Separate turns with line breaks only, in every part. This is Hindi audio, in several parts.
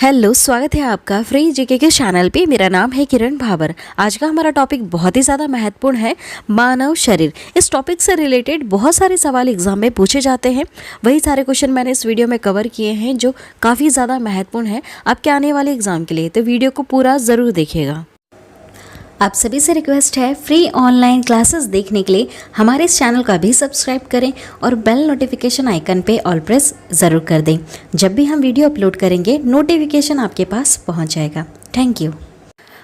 हेलो, स्वागत है आपका फ्री जीके के चैनल पे। मेरा नाम है किरण भाबर। आज का हमारा टॉपिक बहुत ही ज़्यादा महत्वपूर्ण है, मानव शरीर। इस टॉपिक से रिलेटेड बहुत सारे सवाल एग्जाम में पूछे जाते हैं। वही सारे क्वेश्चन मैंने इस वीडियो में कवर किए हैं जो काफ़ी ज़्यादा महत्वपूर्ण है आपके आने वाले एग्जाम के लिए। तो वीडियो को पूरा ज़रूर देखिएगा। आप सभी से रिक्वेस्ट है, फ्री ऑनलाइन क्लासेस देखने के लिए हमारे इस चैनल का भी सब्सक्राइब करें और बेल नोटिफिकेशन आइकन पे ऑल प्रेस ज़रूर कर दें। जब भी हम वीडियो अपलोड करेंगे नोटिफिकेशन आपके पास पहुंच जाएगा। Thank you.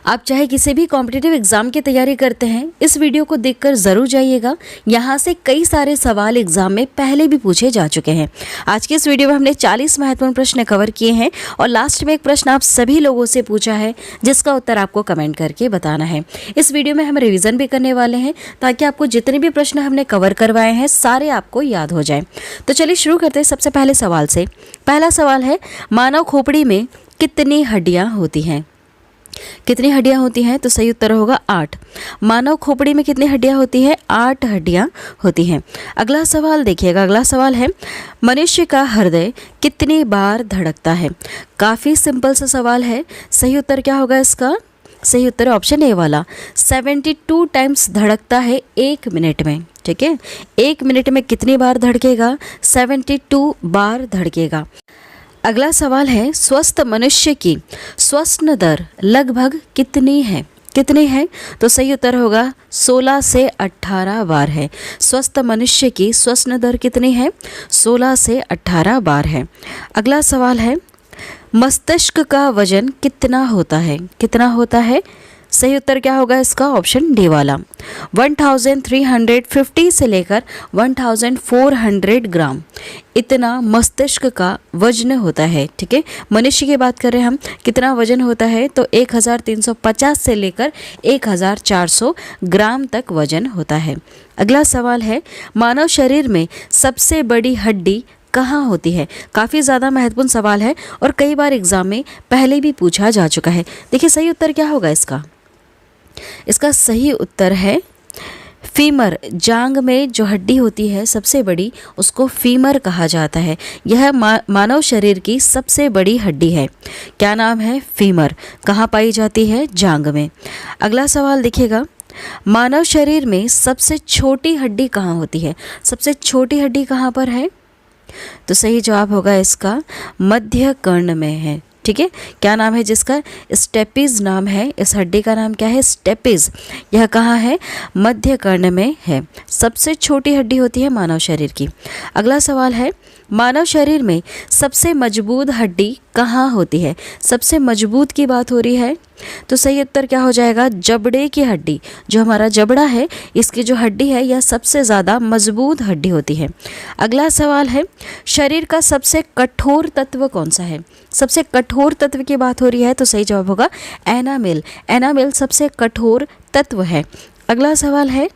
आप चाहे किसी भी कॉम्पिटिटिव एग्ज़ाम की तैयारी करते हैं, इस वीडियो को देखकर ज़रूर जाइएगा। यहाँ से कई सारे सवाल एग्ज़ाम में पहले भी पूछे जा चुके हैं। आज के इस वीडियो में हमने 40 महत्वपूर्ण प्रश्न कवर किए हैं और लास्ट में एक प्रश्न आप सभी लोगों से पूछा है जिसका उत्तर आपको कमेंट करके बताना है। इस वीडियो में हम रिविज़न भी करने वाले हैं ताकि आपको जितने भी प्रश्न हमने कवर करवाए हैं सारे आपको याद हो जाए। तो चलिए शुरू करते हैं सबसे पहले सवाल से। पहला सवाल है, मानव खोपड़ी में कितनी हड्डियाँ होती हैं? कितनी हड्डियां होती हैं? तो सही उत्तर होगा 8। मानव खोपड़ी में कितनी हड्डियां होती है? 8 हड्डियां होती हैं। अगला सवाल देखिएगा। अगला सवाल है, मनुष्य का हृदय कितनी बार धड़कता है? काफ़ी सिंपल सा सवाल है। सही उत्तर क्या होगा इसका? सही उत्तर ऑप्शन ए वाला, 72 टाइम्स धड़कता है 1 मिनट में। ठीक है, 1 मिनट में कितनी बार धड़केगा? 72 बार धड़केगा। अगला सवाल है, स्वस्थ मनुष्य की श्वसन दर लगभग कितनी है? कितनी है? तो सही उत्तर होगा 16 से 18 बार है। स्वस्थ मनुष्य की श्वसन दर कितनी है? 16 से 18 बार है। अगला सवाल है, मस्तिष्क का वजन कितना होता है? कितना होता है? सही उत्तर क्या होगा इसका? ऑप्शन डी वाला, 1350 से लेकर 1400 ग्राम इतना मस्तिष्क का वजन होता है। ठीक है, मनुष्य की बात करें हम, कितना वजन होता है? तो 1350 से लेकर 1400 ग्राम तक वजन होता है। अगला सवाल है, मानव शरीर में सबसे बड़ी हड्डी कहाँ होती है? काफ़ी ज़्यादा महत्वपूर्ण सवाल है और कई बार एग्जाम में पहले भी पूछा जा चुका है। देखिए सही उत्तर क्या होगा इसका? इसका सही उत्तर है फीमर। जांग में जो हड्डी होती है सबसे बड़ी, उसको फीमर कहा जाता है। यह मानव शरीर की सबसे बड़ी हड्डी है। क्या नाम है? फीमर। कहाँ पाई जाती है? जांग में। अगला सवाल देखिएगा, मानव शरीर में सबसे छोटी हड्डी कहाँ होती है? सबसे छोटी हड्डी कहाँ पर है? तो सही जवाब होगा इसका मध्य कर्ण में है। ठीक है, क्या नाम है जिसका? स्टेपिज नाम है। इस हड्डी का नाम क्या है? स्टेपिज। यह कहाँ है? मध्य कर्ण में है। सबसे छोटी हड्डी होती है मानव शरीर की। अगला सवाल है, मानव शरीर में सबसे मजबूत हड्डी कहाँ होती है? सबसे मजबूत की बात हो रही है, तो सही उत्तर क्या हो जाएगा? जबड़े की हड्डी। जो हमारा जबड़ा है, इसकी जो हड्डी है यह सबसे ज़्यादा मजबूत हड्डी होती है। अगला सवाल है, शरीर का सबसे कठोर तत्व कौन सा है? सबसे कठोर तत्व की बात हो रही है, तो सही जवाब होगा एनामेल। एनामेल सबसे कठोर तत्व है। अगला सवाल है,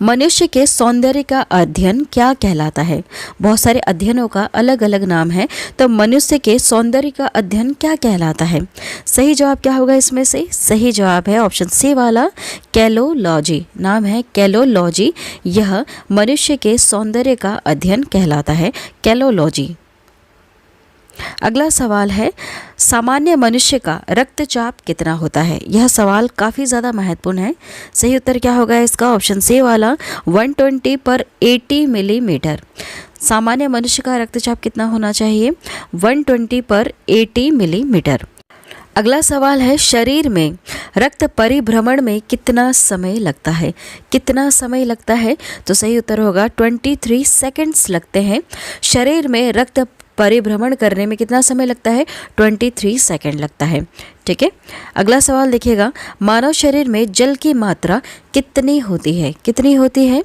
मनुष्य के सौंदर्य का अध्ययन क्या कहलाता है? बहुत सारे अध्ययनों का अलग अलग नाम है, तो मनुष्य के सौंदर्य का अध्ययन क्या कहलाता है? सही जवाब क्या होगा इसमें से? सही जवाब है ऑप्शन सी वाला, कैलोलॉजी। नाम है कैलोलॉजी। यह मनुष्य के सौंदर्य का अध्ययन कहलाता है, कैलोलॉजी। अगला सवाल है, सामान्य मनुष्य का रक्तचाप कितना होता है? यह सवाल काफ़ी ज़्यादा महत्वपूर्ण है। सही उत्तर क्या होगा इसका? ऑप्शन सी वाला, 120/80 मिलीमीटर। सामान्य मनुष्य का रक्तचाप कितना होना चाहिए? 120/80 मिलीमीटर। अगला सवाल है, शरीर में रक्त परिभ्रमण में कितना समय लगता है? कितना समय लगता है? तो सही उत्तर होगा 23 सेकंड्स लगते हैं। शरीर में रक्त परिभ्रमण करने में कितना समय लगता है? 23 सेकंड लगता है। ठीक है, अगला सवाल देखिएगा, मानव शरीर में जल की मात्रा कितनी होती है? कितनी होती है?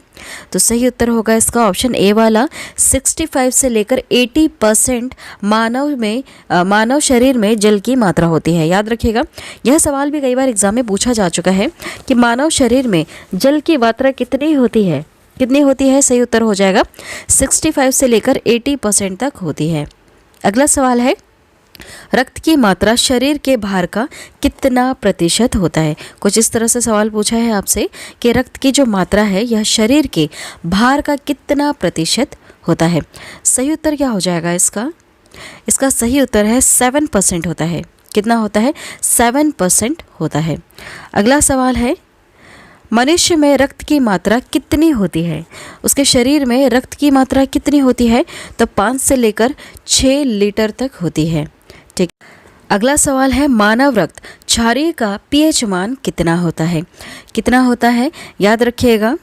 तो सही उत्तर होगा इसका ऑप्शन ए वाला, 65 से लेकर 80% मानव शरीर में जल की मात्रा होती है। याद रखिएगा, यह सवाल भी कई बार एग्जाम में पूछा जा चुका है कि मानव शरीर में जल की मात्रा कितनी होती है? कितनी होती है? सही उत्तर हो जाएगा 65 से लेकर 80% तक होती है। अगला सवाल है, रक्त की मात्रा शरीर के भार का कितना प्रतिशत होता है? कुछ इस तरह से सवाल पूछा है आपसे कि रक्त की जो मात्रा है यह शरीर के भार का कितना प्रतिशत होता है। सही उत्तर क्या हो जाएगा इसका? इसका सही उत्तर है 7% होता है। कितना होता है? 7% होता है। अगला सवाल है, मनुष्य में रक्त की मात्रा कितनी होती है? उसके शरीर में रक्त की मात्रा कितनी होती है? तो 5 से लेकर 6 लीटर तक होती है। ठीक। अगला सवाल है, मानव रक्त क्षारीय का पीएच मान कितना होता है? कितना होता है? याद रखिएगा,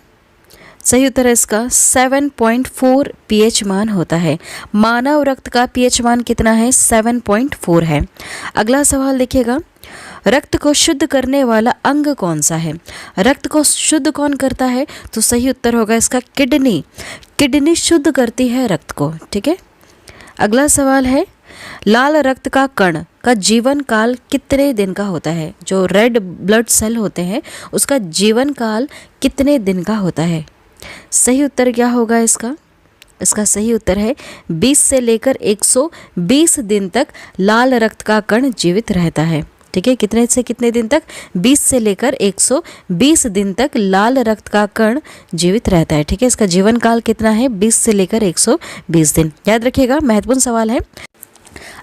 सही उत्तर है इसका 7.4 पीएच मान होता है। मानव रक्त का पीएच मान कितना है? 7.4 है। अगला सवाल देखिएगा, रक्त को शुद्ध करने वाला अंग कौन सा है? रक्त को शुद्ध कौन करता है? तो सही उत्तर होगा इसका किडनी। किडनी शुद्ध करती है रक्त को। ठीक है। अगला सवाल है, लाल रक्त का कण का जीवन काल कितने दिन का होता है? जो रेड ब्लड सेल होते हैं उसका जीवन काल कितने दिन का होता है? सही उत्तर क्या होगा इसका? इसका सही उत्तर है 20 से लेकर 120 दिन तक लाल रक्त का कण जीवित रहता है। ठीक है, कितने से कितने दिन तक? 20 से लेकर 120 दिन तक लाल रक्त का कण जीवित रहता है। ठीक है, इसका जीवन काल कितना है? 20 से लेकर 120 दिन। याद रखिएगा, महत्वपूर्ण सवाल है।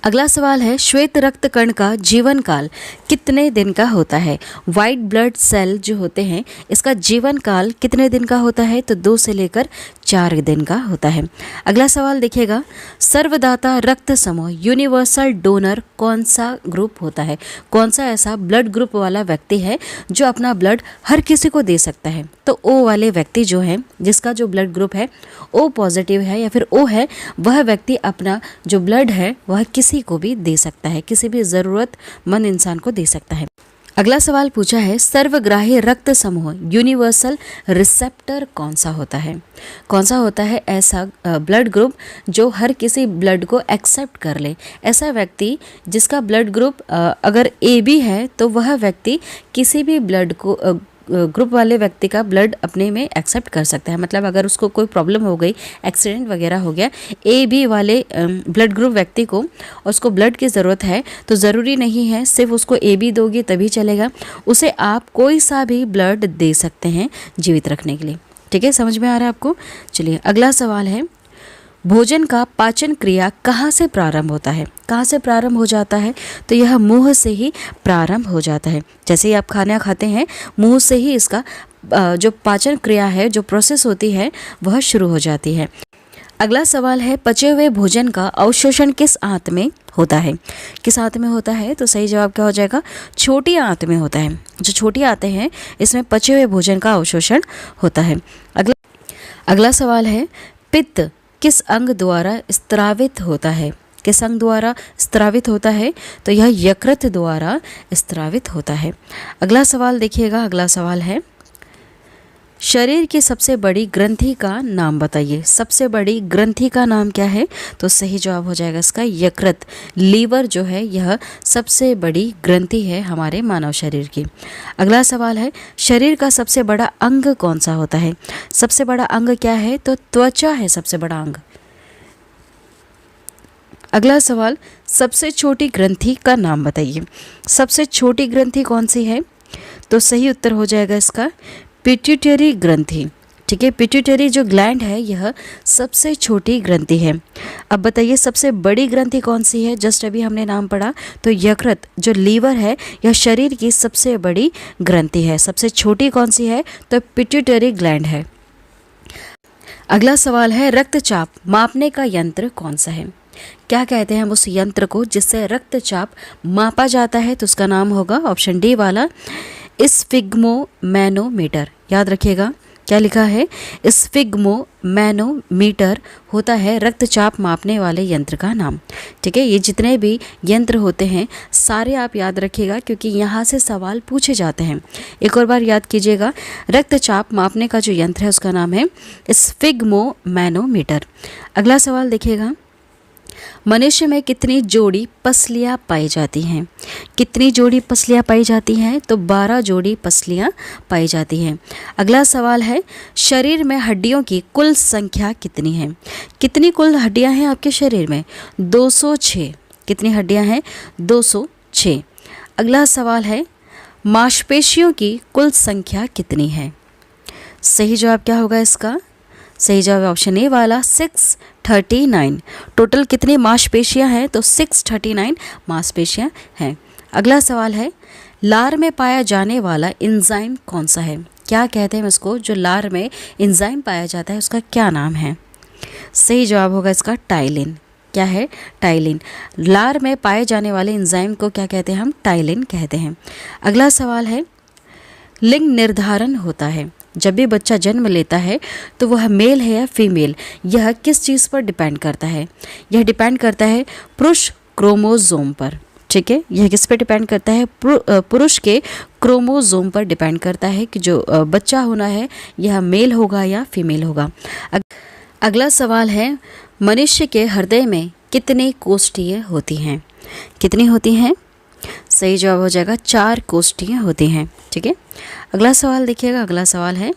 अगला सवाल है, श्वेत रक्त कण का जीवन काल कितने दिन का होता है? वाइट ब्लड सेल जो होते हैं इसका जीवन काल कितने दिन का होता है? तो 2 से लेकर 4 दिन का होता है। अगला सवाल देखिएगा, सर्वदाता रक्त समूह यूनिवर्सल डोनर कौन सा ग्रुप होता है? कौन सा ऐसा ब्लड ग्रुप वाला व्यक्ति है जो अपना ब्लड हर किसी को दे सकता है? तो ओ वाले व्यक्ति जो है, जिसका जो ब्लड ग्रुप है ओ पॉजिटिव है या फिर ओ है, वह व्यक्ति अपना जो ब्लड है वह किसी को भी दे सकता है, किसी भी ज़रूरतमंद इंसान को दे सकता है। अगला सवाल पूछा है, सर्वग्राही रक्त समूह यूनिवर्सल रिसेप्टर कौन सा होता है? कौन सा होता है ऐसा ब्लड ग्रुप जो हर किसी ब्लड को एक्सेप्ट कर ले? ऐसा व्यक्ति जिसका ब्लड ग्रुप अगर AB है तो वह व्यक्ति किसी भी ब्लड को ग्रुप वाले व्यक्ति का ब्लड अपने में एक्सेप्ट कर सकता है। मतलब अगर उसको कोई प्रॉब्लम हो गई, एक्सीडेंट वगैरह हो गया, AB वाले ब्लड ग्रुप व्यक्ति को उसको ब्लड की ज़रूरत है, तो ज़रूरी नहीं है सिर्फ उसको AB दोगे तभी चलेगा, उसे आप कोई सा भी ब्लड दे सकते हैं जीवित रखने के लिए। ठीक है, समझ में आ रहा है आपको? चलिए अगला सवाल है, भोजन का पाचन क्रिया कहाँ से प्रारंभ होता है? कहाँ से प्रारंभ हो जाता है? तो यह मुंह से ही प्रारंभ हो जाता है। जैसे ही आप खाना खाते हैं, मुंह से ही इसका जो पाचन क्रिया है, जो प्रोसेस होती है, वह शुरू हो जाती है। अगला सवाल है, पचे हुए भोजन का अवशोषण किस आंत में होता है? किस आंत में होता है? तो सही जवाब क्या हो जाएगा? छोटी आंत में होता है। जो छोटी आंतें हैं इसमें पचे हुए भोजन का अवशोषण होता है। अगला सवाल है, पित्त किस अंग द्वारा स्त्रावित होता है? किस अंग द्वारा स्त्रावित होता है? तो यह यकृत द्वारा स्त्रावित होता है। अगला सवाल देखिएगा, अगला सवाल है, शरीर की सबसे बड़ी ग्रंथि का नाम बताइए। सबसे बड़ी ग्रंथि का नाम क्या है? तो सही जवाब हो जाएगा इसका यकृत। लीवर जो है यह सबसे बड़ी ग्रंथि है हमारे मानव शरीर की। अगला सवाल है, शरीर का सबसे बड़ा अंग कौन सा होता है? सबसे बड़ा अंग क्या है? तो त्वचा है सबसे बड़ा अंग। अगला सवाल, सबसे छोटी ग्रंथि का नाम बताइए। सबसे छोटी ग्रंथि कौन सी है? तो सही उत्तर हो जाएगा इसका पिट्यूटरी ग्रंथि। ठीक है, पिट्यूटरी जो ग्लैंड है यह सबसे छोटी ग्रंथि है। अब बताइए सबसे बड़ी ग्रंथि कौन सी है? जस्ट अभी हमने नाम पढ़ा, तो यकृत जो लीवर है यह शरीर की सबसे बड़ी ग्रंथि है। सबसे छोटी कौन सी है? तो पिट्यूटरी ग्लैंड है। अगला सवाल है, रक्तचाप मापने का यंत्र कौन सा है? क्या कहते हैं हम उस यंत्र को जिससे रक्तचाप मापा जाता है? तो उसका नाम होगा ऑप्शन डी वाला स्फिग्मोमैनोमीटर। याद रखिएगा क्या लिखा है? स्फिग्मोमैनोमीटर होता है रक्तचाप मापने वाले यंत्र का नाम। ठीक है, ये जितने भी यंत्र होते हैं सारे आप याद रखिएगा क्योंकि यहाँ से सवाल पूछे जाते हैं। एक और बार याद कीजिएगा, रक्तचाप मापने का जो यंत्र है उसका नाम है स्फिग्मोमैनोमीटर। अगला सवाल देखिएगा, मनुष्य में कितनी जोड़ी पसलियाँ पाई जाती हैं? कितनी जोड़ी पसलियाँ पाई जाती हैं? तो 12 जोड़ी पसलियाँ पाई जाती हैं। अगला सवाल है, शरीर में हड्डियों की कुल संख्या कितनी है? कितनी कुल हड्डियाँ हैं आपके शरीर में? 206। कितनी हड्डियाँ हैं? 206। अगला सवाल है, मांसपेशियों की कुल संख्या कितनी है? सही जवाब क्या होगा इसका? सही जवाब ऑप्शन ए वाला 6 639। टोटल कितनी मांसपेशियां हैं? तो 639 मांसपेशियां हैं। अगला सवाल है, लार में पाया जाने वाला एंजाइम कौन सा है? क्या कहते हैं उसको? जो लार में एंजाइम पाया जाता है उसका क्या नाम है? सही जवाब होगा इसका टाइलिन। क्या है? टाइलिन। लार में पाए जाने वाले एंजाइम को क्या कहते हैं? हम टाइलिन कहते हैं। अगला सवाल है, लिंग निर्धारण होता है जब भी बच्चा जन्म लेता है तो वह मेल है या फीमेल, यह किस चीज़ पर डिपेंड करता है? यह डिपेंड करता है पुरुष क्रोमोसोम पर। ठीक है, यह किस पे डिपेंड करता है? पुरुष के क्रोमोसोम पर डिपेंड करता है कि जो बच्चा होना है यह मेल होगा या फीमेल होगा। अगला सवाल है, मनुष्य के हृदय में कितने कोष्ठियाँ होती हैं? कितनी होती हैं? सही जवाब हो जाएगा 4 कोष्ठियाँ होती हैं। ठीक है, अगला सवाल देखिएगा। अगला सवाल है,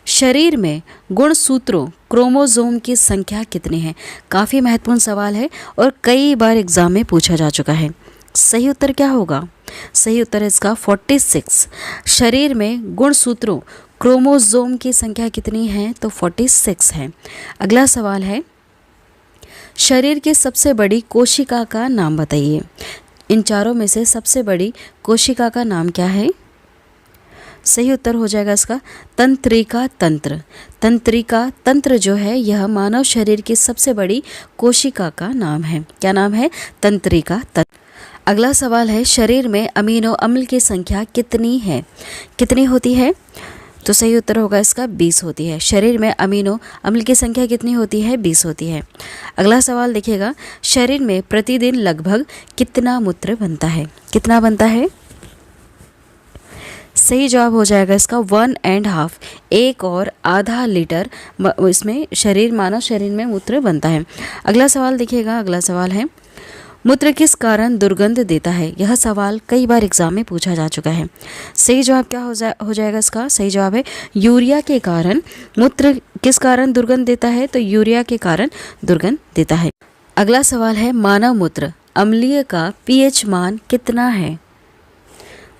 शरीर में गुणसूत्रों क्रोमोसोम की संख्या कितनी है? काफ़ी महत्वपूर्ण सवाल है और कई बार एग्जाम में पूछा जा चुका है। सही उत्तर क्या होगा? सही उत्तर है इसका 46। शरीर में गुणसूत्रों क्रोमोसोम की संख्या कितनी है? तो 46 है। अगला सवाल है, शरीर की सबसे बड़ी कोशिका का नाम बताइए। इन चारों में से सबसे बड़ी कोशिका का नाम क्या है? सही उत्तर हो जाएगा इसका तंत्रिका तंत्र। तंत्रिका तंत्र जो है यह मानव शरीर की सबसे बड़ी कोशिका का नाम है। क्या नाम है? तंत्रिका तंत्र। अगला सवाल है, शरीर में अमीनो अम्ल की संख्या कितनी है? कितनी होती है? तो सही उत्तर होगा इसका 20 होती है। शरीर में अमीनो अम्ल की संख्या कितनी होती है? 20 होती है। अगला सवाल देखिएगा, शरीर में प्रतिदिन लगभग कितना मूत्र बनता है? कितना बनता है? सही जवाब हो जाएगा इसका 1.5, 1.5 लीटर इसमें मानव शरीर में मूत्र बनता है। अगला सवाल देखिएगा। अगला सवाल है, मूत्र किस कारण दुर्गंध देता है? यह सवाल कई बार एग्जाम में पूछा जा चुका है। सही जवाब क्या हो जाएगा इसका? सही जवाब है यूरिया के कारण। मूत्र किस कारण दुर्गंध देता है? तो यूरिया के कारण दुर्गंध देता है। अगला सवाल है, मानव मूत्र अम्लीय का पीएच मान कितना है?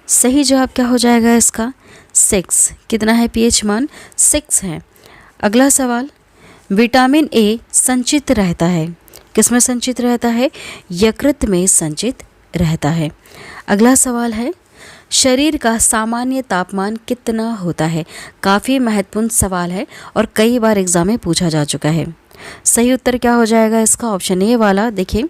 सही जवाब क्या हो जाएगा इसका? 6। कितना है पीएच मान? 6 है। अगला सवाल, विटामिन ए संचित रहता है, किसमें संचित रहता है? यकृत में संचित रहता है। अगला सवाल है, शरीर का सामान्य तापमान कितना होता है? काफ़ी महत्वपूर्ण सवाल है और कई बार एग्जाम में पूछा जा चुका है। सही उत्तर क्या हो जाएगा इसका? ऑप्शन ए वाला। देखिए,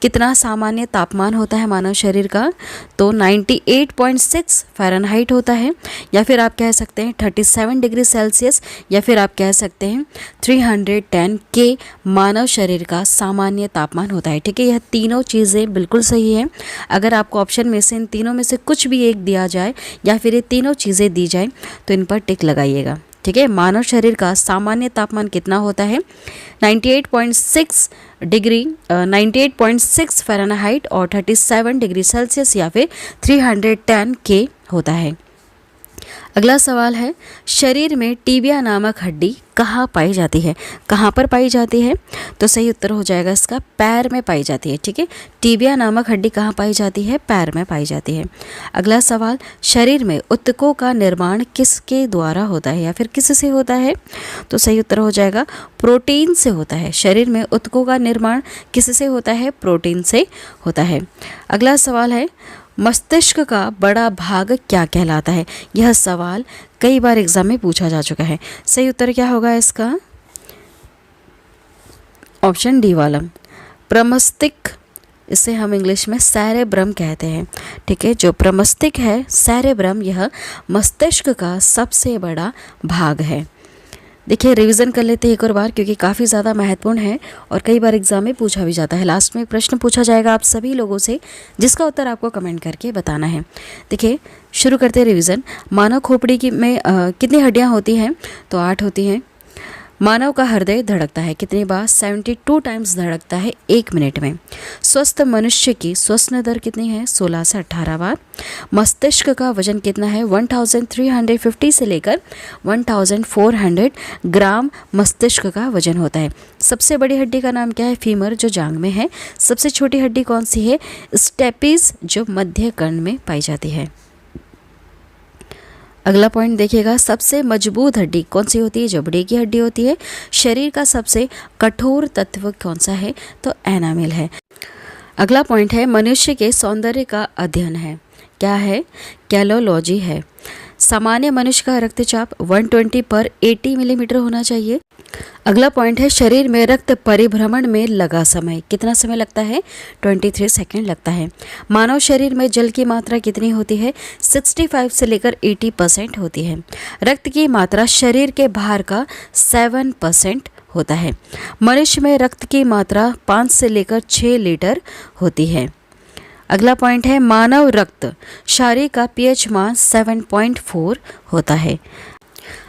कितना सामान्य तापमान होता है मानव शरीर का? तो 98.6 फ़ारेनहाइट होता है, या फिर आप कह सकते हैं 37 डिग्री सेल्सियस, या फिर आप कह सकते हैं 310 के मानव शरीर का सामान्य तापमान होता है। ठीक है, यह तीनों चीज़ें बिल्कुल सही है। अगर आपको ऑप्शन में से इन तीनों में से कुछ भी एक दिया जाए या फिर ये तीनों चीज़ें दी जाए तो इन पर टिक लगाइएगा। ठीक है, मानव शरीर का सामान्य तापमान कितना होता है? 98.6 फ़ारेनहाइट और 37 डिग्री सेल्सियस या फिर 310 के होता है। अगला सवाल है, शरीर में टीबिया नामक हड्डी कहाँ पाई जाती है? कहाँ पर पाई जाती है? तो सही उत्तर हो जाएगा इसका पैर में पाई जाती है। ठीक है, टीबिया नामक हड्डी कहाँ पाई जाती है? पैर में पाई जाती है। अगला सवाल, शरीर में ऊतकों का निर्माण किसके द्वारा होता है या फिर किससे होता है? तो सही उत्तर हो जाएगा प्रोटीन से होता है। शरीर में ऊतकों का निर्माण किससे होता है? प्रोटीन से होता है। अगला सवाल है, मस्तिष्क का बड़ा भाग क्या कहलाता है? यह सवाल कई बार एग्जाम में पूछा जा चुका है। सही उत्तर क्या होगा इसका? ऑप्शन डी वाला, प्रमस्तिष्क। इसे हम इंग्लिश में सेरेब्रम कहते हैं। ठीक है, जो प्रमस्तिष्क है सेरेब्रम, यह मस्तिष्क का सबसे बड़ा भाग है। देखिए, रिवीजन कर लेते हैं एक और बार, क्योंकि काफ़ी ज़्यादा महत्वपूर्ण है और कई बार एग्जाम में पूछा भी जाता है। लास्ट में प्रश्न पूछा जाएगा आप सभी लोगों से, जिसका उत्तर आपको कमेंट करके बताना है। देखिए, शुरू करते हैं रिवीजन। मानव खोपड़ी में कितनी हड्डियाँ होती हैं? तो 8 होती हैं। मानव का हृदय धड़कता है कितनी बार? 72 टाइम्स धड़कता है 1 मिनट में। स्वस्थ मनुष्य की श्वसन दर कितनी है? 16 से 18 बार। मस्तिष्क का वजन कितना है? 1350 से लेकर 1400 ग्राम मस्तिष्क का वजन होता है। सबसे बड़ी हड्डी का नाम क्या है? फीमर, जो जांग में है। सबसे छोटी हड्डी कौन सी है? स्टेपिस, जो मध्य कर्ण में पाई जाती है। अगला पॉइंट देखिएगा, सबसे मजबूत हड्डी कौन सी होती है? जबड़े की हड्डी होती है। शरीर का सबसे कठोर तत्व कौन सा है? तो एनामिल है। अगला पॉइंट है, मनुष्य के सौंदर्य का अध्ययन है। क्या है? कैलोलॉजी है। सामान्य मनुष्य का रक्तचाप 120 पर 80 मिलीमीटर होना चाहिए। अगला पॉइंट है, शरीर में रक्त परिभ्रमण में लगा समय कितना समय लगता है? 23 सेकंड लगता है। मानव शरीर में जल की मात्रा कितनी होती है? 65 से लेकर 80% होती है। रक्त की मात्रा शरीर के भार का 7% होता है। मनुष्य में रक्त की मात्रा 5 से लेकर 6 लीटर होती है। अगला पॉइंट है, मानव रक्त क्षारीय का पीएच मान 7.4 होता है।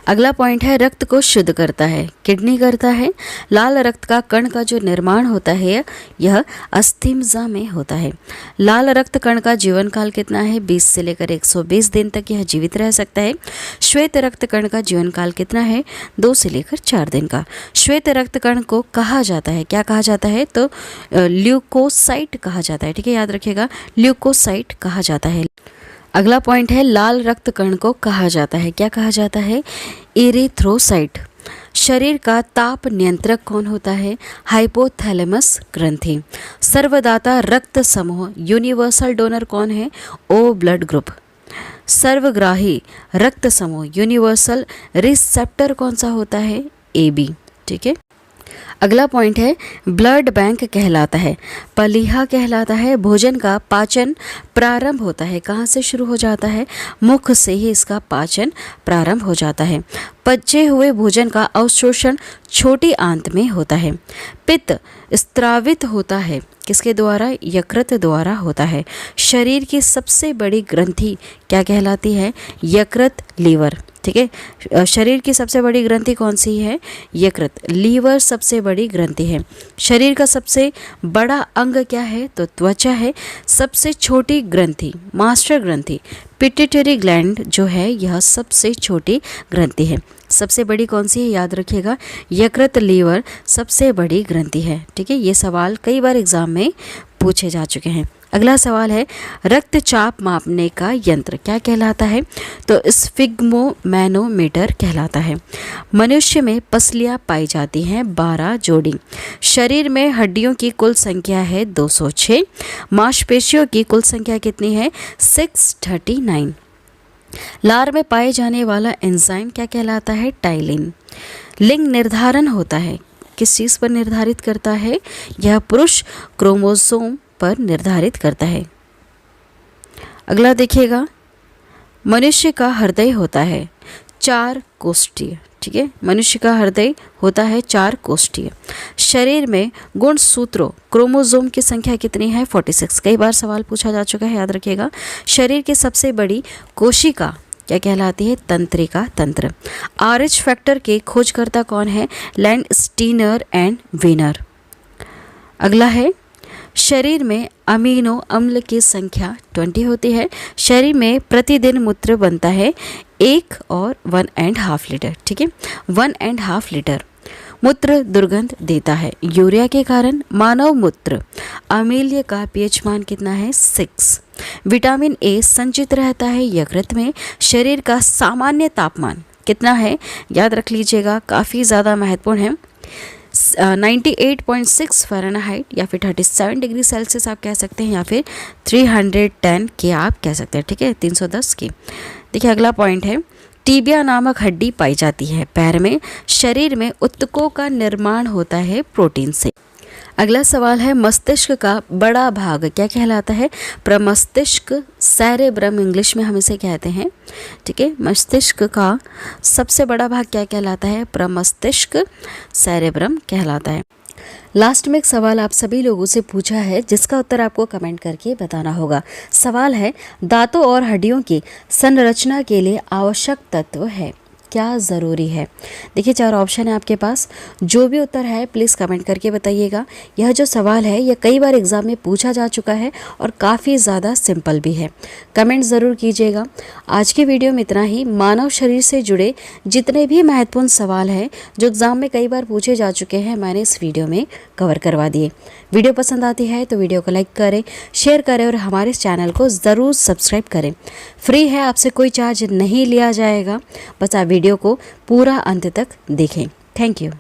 अगला पॉइंट है, रक्त को शुद्ध करता है किडनी करता है। लाल रक्त का कण का जो निर्माण होता है यह अस्थिमज्जा में होता है। लाल रक्त कण का जीवन काल कितना है? 20 से लेकर 120 दिन तक यह जीवित रह सकता है। श्वेत रक्त कण का जीवन काल कितना है? 2 से लेकर 4 दिन का। श्वेत रक्त कण को कहा जाता है, क्या कहा जाता है? तो ल्यूकोसाइट कहा जाता है। ठीक है, याद रखिएगा, ल्यूकोसाइट कहा जाता है। अगला पॉइंट है, लाल रक्त कण को कहा जाता है, क्या कहा जाता है? इरिथ्रोसाइट। शरीर का ताप नियंत्रक कौन होता है? हाइपोथैलेमस ग्रंथि। सर्वदाता रक्त समूह यूनिवर्सल डोनर कौन है? ओ ब्लड ग्रुप। सर्वग्राही रक्त समूह यूनिवर्सल रिसेप्टर कौन सा होता है? AB। ठीक है, अगला पॉइंट है, ब्लड बैंक कहलाता है, पलीहा कहलाता है। भोजन का पाचन प्रारंभ होता है, कहाँ से शुरू हो जाता है? मुख से ही इसका पाचन प्रारंभ हो जाता है। पचे हुए भोजन का अवशोषण छोटी आंत में होता है। पित्त स्त्रावित होता है किसके द्वारा? यकृत द्वारा होता है। शरीर की सबसे बड़ी ग्रंथि क्या कहलाती है? यकृत लीवर। ठीक है, शरीर की सबसे बड़ी ग्रंथि कौन सी है? यकृत। लीवर सबसे बड़ी ग्रंथि है। शरीर का सबसे बड़ा अंग क्या है? तो त्वचा है। सबसे छोटी ग्रंथि मास्टर ग्रंथि पिट्यूटरी ग्लैंड जो है यह सबसे छोटी ग्रंथि है। सबसे बड़ी कौन सी है? याद रखिएगा, यकृत लीवर सबसे बड़ी ग्रंथि है। ठीक है, ये सवाल कई बार एग्जाम में पूछे जा चुके हैं। अगला सवाल है, रक्तचाप मापने का यंत्र क्या कहलाता है? तो स्फिग्मोमैनोमीटर कहलाता है। मनुष्य में पसलियाँ पाई जाती हैं 12 जोड़ी। शरीर में हड्डियों की कुल संख्या है 206। मांसपेशियों की कुल संख्या कितनी है? 639। लार में पाए जाने वाला एंजाइम क्या कहलाता है? टाइलिन। लिंग निर्धारण होता है, किस चीज़ पर निर्धारित करता है? यह पुरुष क्रोमोसोम पर निर्धारित करता है। अगला देखिएगा, मनुष्य का हृदय होता है 4 कोष्ठीय। ठीक है, मनुष्य का हृदय होता है 4 कोष्ठीय। शरीर में गुणसूत्रों क्रोमोसोम की संख्या कितनी है? 46। कई बार सवाल पूछा जा चुका है, याद रखिएगा। शरीर की सबसे बड़ी कोशिका क्या कहलाती है? तंत्रिका तंत्र। RH फैक्टर के खोजकर्ता कौन है? Landsteiner and Wiener. अगला है, शरीर में अमीनो अम्ल की संख्या 20 होती है। शरीर में प्रतिदिन मूत्र बनता है 1 और 1.5 लीटर। ठीक है, 1.5 लीटर। मूत्र दुर्गंध देता है यूरिया के कारण। मानव मूत्र अम्लीय का पीएच मान कितना है? 6। विटामिन A संचित रहता है यकृत में। शरीर का सामान्य तापमान कितना है? याद रख लीजिएगा, काफ़ी ज़्यादा महत्वपूर्ण है। 98.6 फ़ारेनहाइट या फिर 37 डिग्री सेल्सियस आप कह सकते हैं, या फिर 310 के आप कह सकते हैं। ठीक है, 310 की। देखिए, अगला पॉइंट है, टीबिया नामक हड्डी पाई जाती है पैर में। शरीर में ऊतकों का निर्माण होता है प्रोटीन से। अगला सवाल है, मस्तिष्क का बड़ा भाग क्या कहलाता है? प्रमस्तिष्क, सेरेब्रम इंग्लिश में हम इसे कहते हैं। ठीक है, मस्तिष्क का सबसे बड़ा भाग क्या कहलाता है? प्रमस्तिष्क, सेरेब्रम कहलाता है। लास्ट में एक सवाल आप सभी लोगों से पूछा है, जिसका उत्तर आपको कमेंट करके बताना होगा। सवाल है, दांतों और हड्डियों की संरचना के लिए आवश्यक तत्व है। क्या ज़रूरी है। देखिए 4 ऑप्शन है आपके पास, जो भी उत्तर है प्लीज़ कमेंट करके बताइएगा। यह जो सवाल है यह कई बार एग्ज़ाम में पूछा जा चुका है और काफ़ी ज़्यादा सिंपल भी है। कमेंट ज़रूर कीजिएगा। आज की वीडियो में इतना ही। मानव शरीर से जुड़े जितने भी महत्वपूर्ण सवाल हैं जो एग्ज़ाम में कई बार पूछे जा चुके हैं, मैंने इस वीडियो में कवर करवा दिए। वीडियो पसंद आती है तो वीडियो को लाइक करें, शेयर करें और हमारे इस चैनल को ज़रूर सब्सक्राइब करें। फ्री है, आपसे कोई चार्ज नहीं लिया जाएगा। बस आप वीडियो को पूरा अंत तक देखें। Thank you.